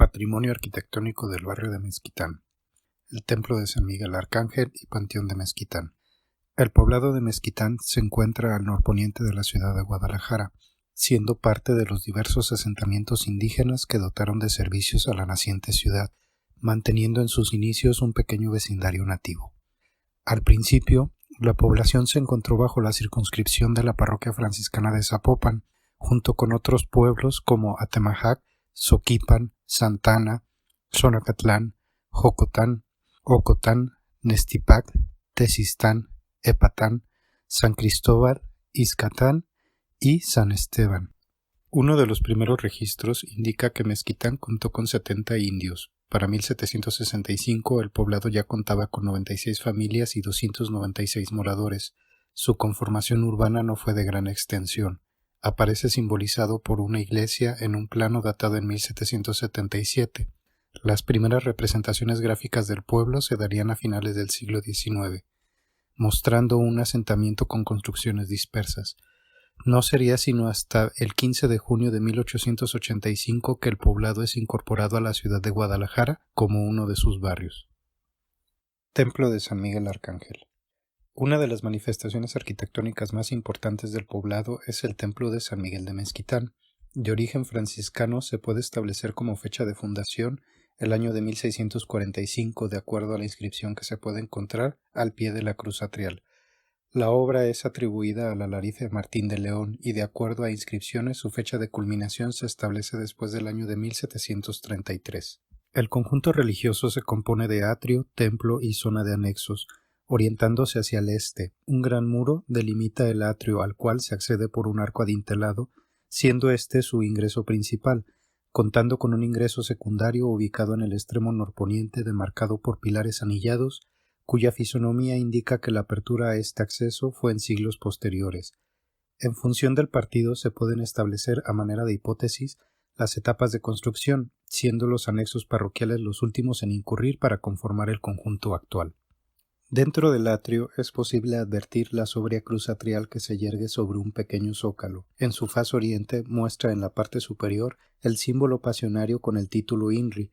Patrimonio arquitectónico del barrio de Mezquitán. El Templo de San Miguel Arcángel y Panteón de Mezquitán. El poblado de Mezquitán se encuentra al norponiente de la ciudad de Guadalajara, siendo parte de los diversos asentamientos indígenas que dotaron de servicios a la naciente ciudad, manteniendo en sus inicios un pequeño vecindario nativo. Al principio, la población se encontró bajo la circunscripción de la parroquia franciscana de Zapopan, junto con otros pueblos como Atemajac, Zoquipan, Santana, Xonacatlán, Jocotán, Ocotán, Nestipac, Tezistán, Epatán, San Cristóbal, Ixcatán y San Esteban. Uno de los primeros registros indica que Mezquitán contó con 70 indios. Para 1765 el poblado ya contaba con 96 familias y 296 moradores. Su conformación urbana no fue de gran extensión. Aparece simbolizado por una iglesia en un plano datado en 1777. Las primeras representaciones gráficas del pueblo se darían a finales del siglo XIX, mostrando un asentamiento con construcciones dispersas. No sería sino hasta el 15 de junio de 1885 que el poblado es incorporado a la ciudad de Guadalajara como uno de sus barrios. Templo de San Miguel Arcángel. Una de las manifestaciones arquitectónicas más importantes del poblado es el Templo de San Miguel de Mezquitán. De origen franciscano, se puede establecer como fecha de fundación el año de 1645, de acuerdo a la inscripción que se puede encontrar al pie de la cruz atrial. La obra es atribuida al alarife Martín de León y, de acuerdo a inscripciones, su fecha de culminación se establece después del año de 1733. El conjunto religioso se compone de atrio, templo y zona de anexos. Orientándose hacia el este, un gran muro delimita el atrio, al cual se accede por un arco adintelado, siendo este su ingreso principal, contando con un ingreso secundario ubicado en el extremo norponiente demarcado por pilares anillados, cuya fisonomía indica que la apertura a este acceso fue en siglos posteriores. En función del partido se pueden establecer, a manera de hipótesis, las etapas de construcción, siendo los anexos parroquiales los últimos en incurrir para conformar el conjunto actual. Dentro del atrio es posible advertir la sobria cruz atrial que se yergue sobre un pequeño zócalo. En su faz oriente muestra en la parte superior el símbolo pasionario con el título INRI,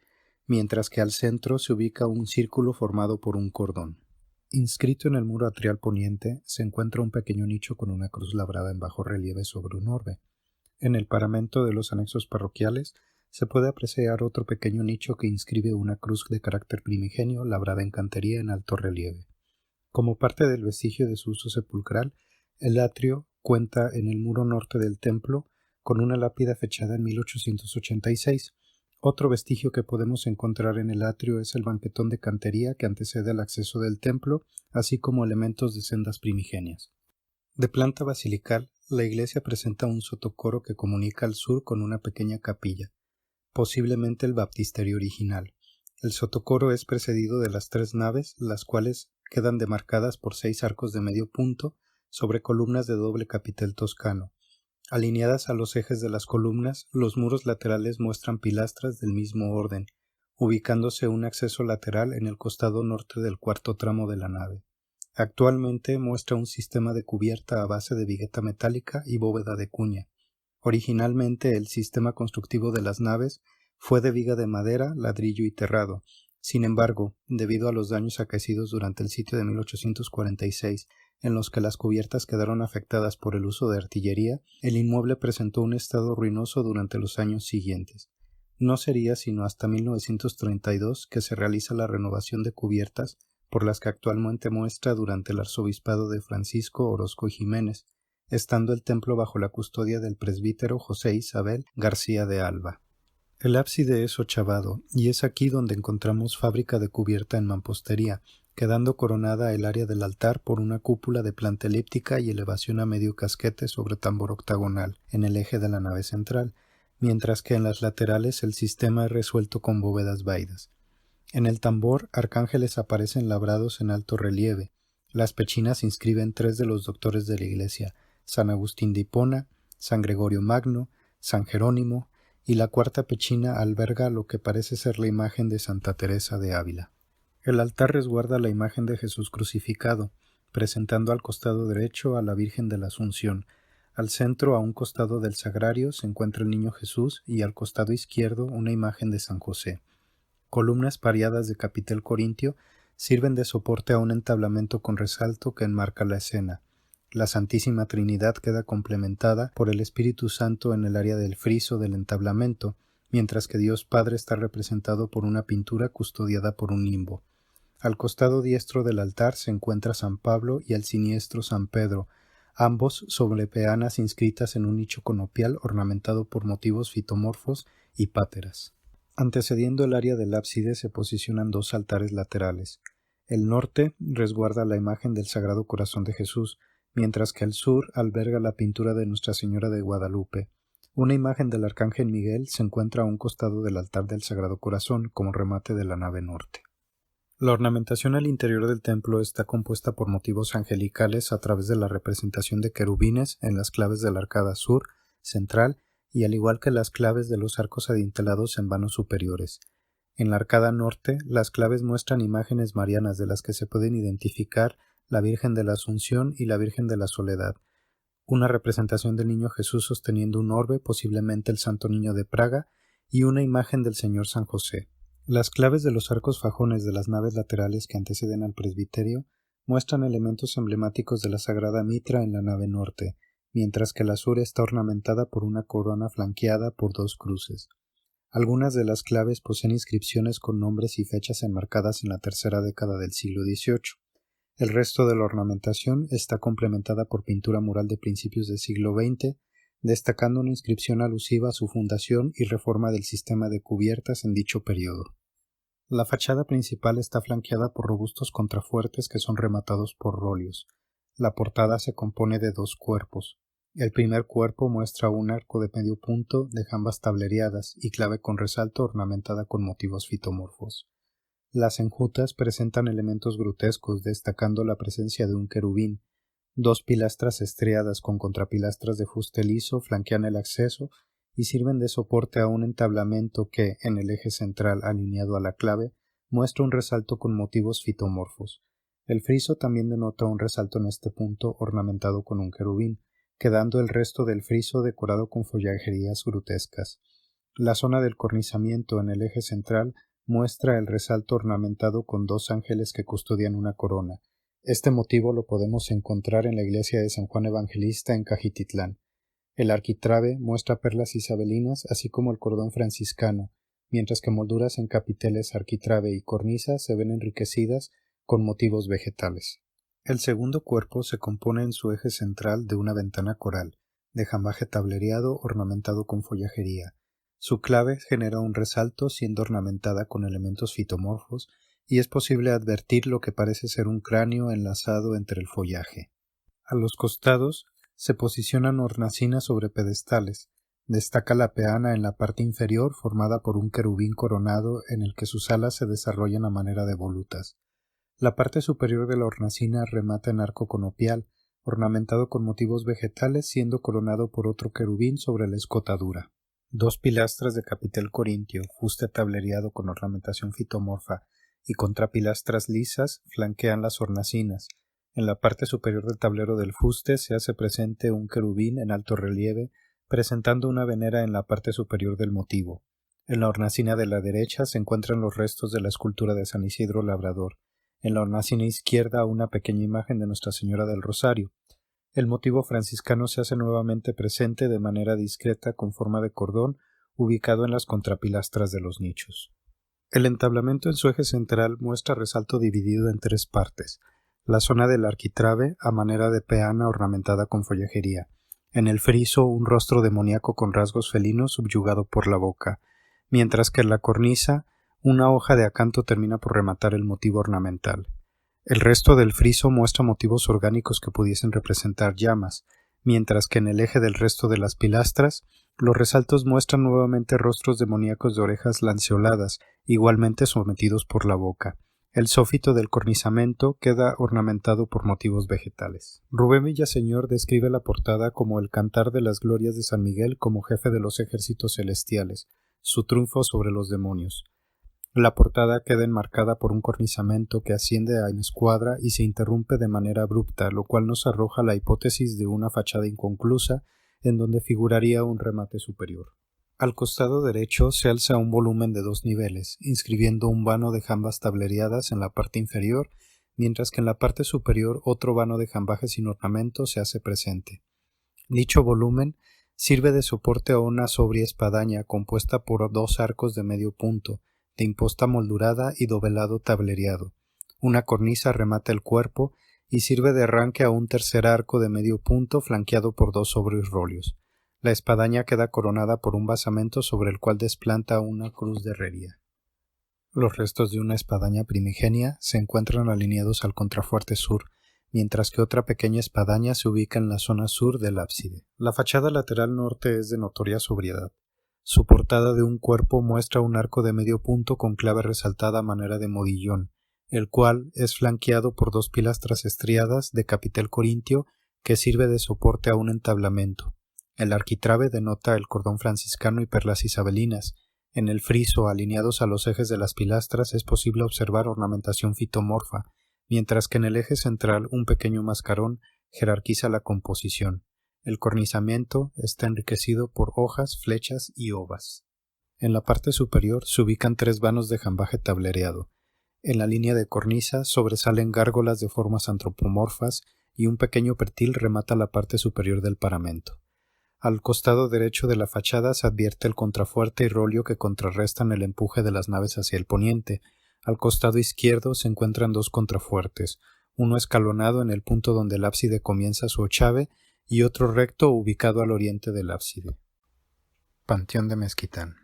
mientras que al centro se ubica un círculo formado por un cordón. Inscrito en el muro atrial poniente se encuentra un pequeño nicho con una cruz labrada en bajo relieve sobre un orbe. En el paramento de los anexos parroquiales se puede apreciar otro pequeño nicho que inscribe una cruz de carácter primigenio labrada en cantería en alto relieve. Como parte del vestigio de su uso sepulcral, el atrio cuenta en el muro norte del templo con una lápida fechada en 1886. Otro vestigio que podemos encontrar en el atrio es el banquetón de cantería que antecede al acceso del templo, así como elementos de sendas primigenias. De planta basilical, la iglesia presenta un sotocoro que comunica al sur con una pequeña capilla, posiblemente el baptisterio original. El sotocoro es precedido de las 3 naves, las cuales quedan demarcadas por 6 arcos de medio punto sobre columnas de doble capitel toscano. Alineadas a los ejes de las columnas, los muros laterales muestran pilastras del mismo orden, ubicándose un acceso lateral en el costado norte del cuarto tramo de la nave. Actualmente muestra un sistema de cubierta a base de vigueta metálica y bóveda de cuña. Originalmente el sistema constructivo de las naves fue de viga de madera, ladrillo y terrado. Sin embargo, debido a los daños acaecidos durante el sitio de 1846, en los que las cubiertas quedaron afectadas por el uso de artillería, el inmueble presentó un estado ruinoso durante los años siguientes. No sería sino hasta 1932 que se realiza la renovación de cubiertas por las que actualmente muestra durante el arzobispado de Francisco Orozco y Jiménez, estando el templo bajo la custodia del presbítero José Isabel García de Alba. El ábside es ochavado, y es aquí donde encontramos fábrica de cubierta en mampostería, quedando coronada el área del altar por una cúpula de planta elíptica y elevación a medio casquete sobre tambor octagonal, en el eje de la nave central, mientras que en las laterales el sistema es resuelto con bóvedas vaídas. En el tambor, arcángeles aparecen labrados en alto relieve. Las pechinas inscriben 3 de los doctores de la iglesia, San Agustín de Hipona, San Gregorio Magno, San Jerónimo, y la cuarta pechina alberga lo que parece ser la imagen de Santa Teresa de Ávila. El altar resguarda la imagen de Jesús crucificado, presentando al costado derecho a la Virgen de la Asunción. Al centro, a un costado del sagrario, se encuentra el Niño Jesús y al costado izquierdo una imagen de San José. Columnas pareadas de capitel corintio sirven de soporte a un entablamento con resalto que enmarca la escena. La Santísima Trinidad queda complementada por el Espíritu Santo en el área del friso del entablamento, mientras que Dios Padre está representado por una pintura custodiada por un nimbo. Al costado diestro del altar se encuentra San Pablo y al siniestro San Pedro, ambos sobre peanas inscritas en un nicho conopial ornamentado por motivos fitomorfos y páteras. Antecediendo el área del ábside se posicionan dos altares laterales. El norte resguarda la imagen del Sagrado Corazón de Jesús, mientras que el sur alberga la pintura de Nuestra Señora de Guadalupe. Una imagen del Arcángel Miguel se encuentra a un costado del altar del Sagrado Corazón como remate de la nave norte. La ornamentación al interior del templo está compuesta por motivos angelicales a través de la representación de querubines en las claves de la arcada sur, central y al igual que las claves de los arcos adintelados en vanos superiores. En la arcada norte, las claves muestran imágenes marianas de las que se pueden identificar la Virgen de la Asunción y la Virgen de la Soledad, una representación del Niño Jesús sosteniendo un orbe, posiblemente el Santo Niño de Praga, y una imagen del Señor San José. Las claves de los arcos fajones de las naves laterales que anteceden al presbiterio muestran elementos emblemáticos de la Sagrada Mitra en la nave norte, mientras que la sur está ornamentada por una corona flanqueada por dos cruces. Algunas de las claves poseen inscripciones con nombres y fechas enmarcadas en la tercera década del siglo XVIII. El resto de la ornamentación está complementada por pintura mural de principios del siglo XX, destacando una inscripción alusiva a su fundación y reforma del sistema de cubiertas en dicho periodo. La fachada principal está flanqueada por robustos contrafuertes que son rematados por rolios. La portada se compone de dos cuerpos. El primer cuerpo muestra un arco de medio punto de jambas tablereadas y clave con resalto ornamentada con motivos fitomorfos. Las enjutas presentan elementos grotescos, destacando la presencia de un querubín. Dos pilastras estriadas con contrapilastras de fuste liso flanquean el acceso y sirven de soporte a un entablamento que, en el eje central alineado a la clave, muestra un resalto con motivos fitomorfos. El friso también denota un resalto en este punto ornamentado con un querubín, quedando el resto del friso decorado con follajerías grotescas. La zona del cornizamiento en el eje central muestra el resalto ornamentado con dos ángeles que custodian una corona. Este motivo lo podemos encontrar en la iglesia de San Juan Evangelista en Cajititlán. El arquitrabe muestra perlas isabelinas, así como el cordón franciscano, mientras que molduras en capiteles, arquitrabe y cornisa se ven enriquecidas con motivos vegetales. El segundo cuerpo se compone en su eje central de una ventana coral, de jambaje tablereado ornamentado con follajería. Su clave genera un resalto siendo ornamentada con elementos fitomorfos y es posible advertir lo que parece ser un cráneo enlazado entre el follaje. A los costados se posicionan hornacinas sobre pedestales. Destaca la peana en la parte inferior formada por un querubín coronado en el que sus alas se desarrollan a manera de volutas. La parte superior de la hornacina remata en arco conopial, ornamentado con motivos vegetales, siendo coronado por otro querubín sobre la escotadura. Dos pilastras de capitel corintio, fuste tablereado con ornamentación fitomorfa y contrapilastras lisas flanquean las hornacinas. En la parte superior del tablero del fuste se hace presente un querubín en alto relieve, presentando una venera en la parte superior del motivo. En la hornacina de la derecha se encuentran los restos de la escultura de San Isidro Labrador. En la hornacina izquierda una pequeña imagen de Nuestra Señora del Rosario. El motivo franciscano se hace nuevamente presente de manera discreta con forma de cordón, ubicado en las contrapilastras de los nichos. El entablamento en su eje central muestra resalto dividido en tres partes. La zona del arquitrabe a manera de peana ornamentada con follajería. En el friso un rostro demoníaco con rasgos felinos subyugado por la boca, mientras que en la cornisa una hoja de acanto termina por rematar el motivo ornamental. El resto del friso muestra motivos orgánicos que pudiesen representar llamas, mientras que en el eje del resto de las pilastras, los resaltos muestran nuevamente rostros demoníacos de orejas lanceoladas, igualmente sometidos por la boca. El sófito del cornizamento queda ornamentado por motivos vegetales. Rubén Villaseñor describe la portada como el cantar de las glorias de San Miguel como jefe de los ejércitos celestiales, su triunfo sobre los demonios. La portada queda enmarcada por un cornizamiento que asciende en escuadra y se interrumpe de manera abrupta, lo cual nos arroja la hipótesis de una fachada inconclusa en donde figuraría un remate superior. Al costado derecho se alza un volumen de 2 niveles, inscribiendo un vano de jambas tablereadas en la parte inferior, mientras que en la parte superior otro vano de jambajes sin ornamento se hace presente. Dicho volumen sirve de soporte a una sobria espadaña compuesta por 2 arcos de medio punto, de imposta moldurada y dovelado tablereado. Una cornisa remata el cuerpo y sirve de arranque a un tercer arco de medio punto flanqueado por 2 sobrios roglios. La espadaña queda coronada por un basamento sobre el cual desplanta una cruz de herrería. Los restos de una espadaña primigenia se encuentran alineados al contrafuerte sur, mientras que otra pequeña espadaña se ubica en la zona sur del ábside. La fachada lateral norte es de notoria sobriedad. Su portada de un cuerpo muestra un arco de medio punto con clave resaltada a manera de modillón, el cual es flanqueado por 2 pilastras estriadas de capitel corintio que sirve de soporte a un entablamento. El arquitrabe denota el cordón franciscano y perlas isabelinas. En el friso, alineados a los ejes de las pilastras, es posible observar ornamentación fitomorfa, mientras que en el eje central un pequeño mascarón jerarquiza la composición. El cornizamiento está enriquecido por hojas, flechas y ovas. En la parte superior se ubican 3 vanos de jambaje tablereado. En la línea de cornisa sobresalen gárgolas de formas antropomorfas y un pequeño pretil remata la parte superior del paramento. Al costado derecho de la fachada se advierte el contrafuerte y rollio que contrarrestan el empuje de las naves hacia el poniente. Al costado izquierdo se encuentran 2 contrafuertes, uno escalonado en el punto donde el ábside comienza su ochave y otro recto ubicado al oriente del ábside. Panteón de Mezquitán.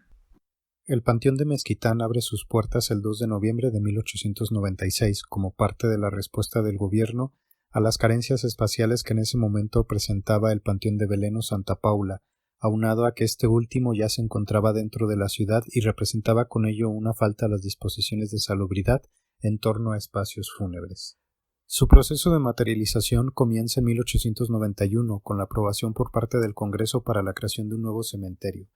El Panteón de Mezquitán abre sus puertas el 2 de noviembre de 1896 como parte de la respuesta del gobierno a las carencias espaciales que en ese momento presentaba el Panteón de Belén o Santa Paula, aunado a que este último ya se encontraba dentro de la ciudad y representaba con ello una falta a las disposiciones de salubridad en torno a espacios fúnebres. Su proceso de materialización comienza en 1891 con la aprobación por parte del Congreso para la creación de un nuevo cementerio.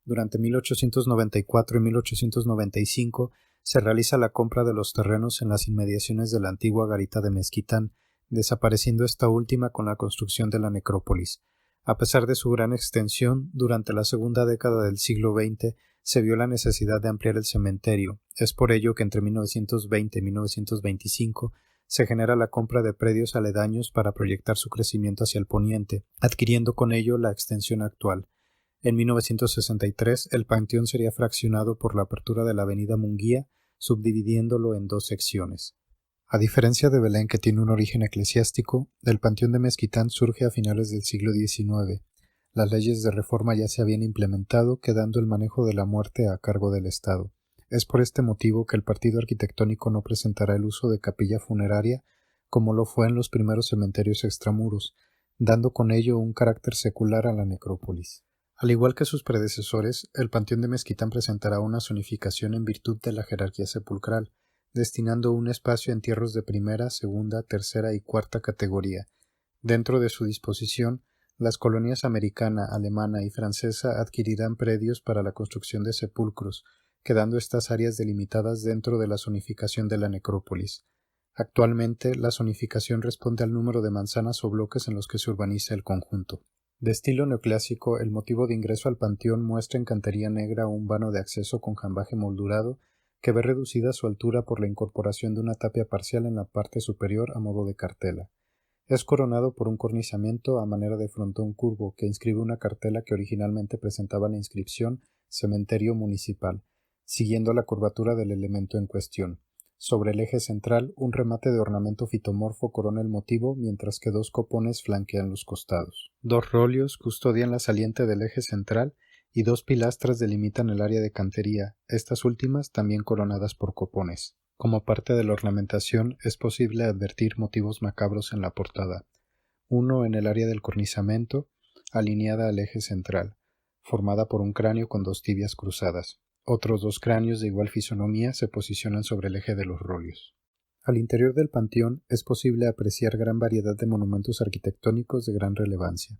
Durante 1894 y 1895 se realiza la compra de los terrenos en las inmediaciones de la antigua garita de Mezquitán, desapareciendo esta última con la construcción de la necrópolis. A pesar de su gran extensión, durante la segunda década del siglo XX se vio la necesidad de ampliar el cementerio. Es por ello que entre 1920 y 1925 se genera la compra de predios aledaños para proyectar su crecimiento hacia el poniente, adquiriendo con ello la extensión actual. En 1963 el panteón sería fraccionado por la apertura de la avenida Munguía, subdividiéndolo en 2 secciones. A diferencia de Belén, que tiene un origen eclesiástico, el Panteón de Mezquitán surge a finales del siglo XIX. Las leyes de reforma ya se habían implementado, quedando el manejo de la muerte a cargo del Estado. Es por este motivo que el partido arquitectónico no presentará el uso de capilla funeraria, como lo fue en los primeros cementerios extramuros, dando con ello un carácter secular a la necrópolis. Al igual que sus predecesores, el Panteón de Mezquitán presentará una zonificación en virtud de la jerarquía sepulcral, destinando un espacio a entierros de primera, segunda, tercera y cuarta categoría. Dentro de su disposición, las colonias americana, alemana y francesa adquirirán predios para la construcción de sepulcros, quedando estas áreas delimitadas dentro de la zonificación de la necrópolis. Actualmente, la zonificación responde al número de manzanas o bloques en los que se urbaniza el conjunto. De estilo neoclásico, el motivo de ingreso al panteón muestra en cantería negra un vano de acceso con jambaje moldurado que ve reducida su altura por la incorporación de una tapia parcial en la parte superior a modo de cartela. Es coronado por un cornizamiento a manera de frontón curvo que inscribe una cartela que originalmente presentaba la inscripción Cementerio Municipal, siguiendo la curvatura del elemento en cuestión. Sobre el eje central, un remate de ornamento fitomorfo corona el motivo, mientras que 2 copones flanquean los costados. 2 roglios custodian la saliente del eje central y 2 pilastras delimitan el área de cantería, estas últimas también coronadas por copones. Como parte de la ornamentación es posible advertir motivos macabros en la portada. Uno en el área del cornizamiento, alineada al eje central, formada por un cráneo con 2 tibias cruzadas. Otros 2 cráneos de igual fisonomía se posicionan sobre el eje de los roglios. Al interior del panteón es posible apreciar gran variedad de monumentos arquitectónicos de gran relevancia,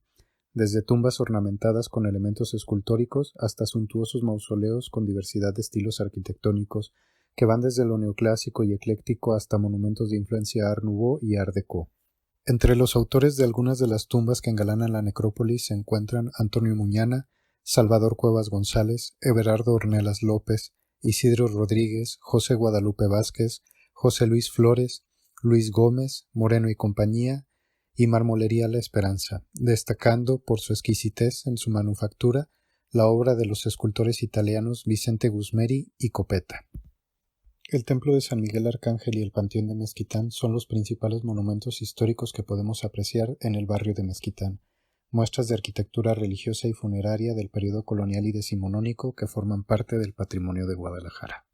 desde tumbas ornamentadas con elementos escultóricos hasta suntuosos mausoleos con diversidad de estilos arquitectónicos que van desde lo neoclásico y ecléctico hasta monumentos de influencia Art Nouveau y Art Deco. Entre los autores de algunas de las tumbas que engalanan la necrópolis se encuentran Antonio Muñana, Salvador Cuevas González, Everardo Ornelas López, Isidro Rodríguez, José Guadalupe Vázquez, José Luis Flores, Luis Gómez, Moreno y compañía, y Marmolería La Esperanza, destacando por su exquisitez en su manufactura la obra de los escultores italianos Vicente Gusmeri y Copetta. El Templo de San Miguel Arcángel y el Panteón de Mezquitán son los principales monumentos históricos que podemos apreciar en el barrio de Mezquitán, muestras de arquitectura religiosa y funeraria del periodo colonial y decimonónico que forman parte del patrimonio de Guadalajara.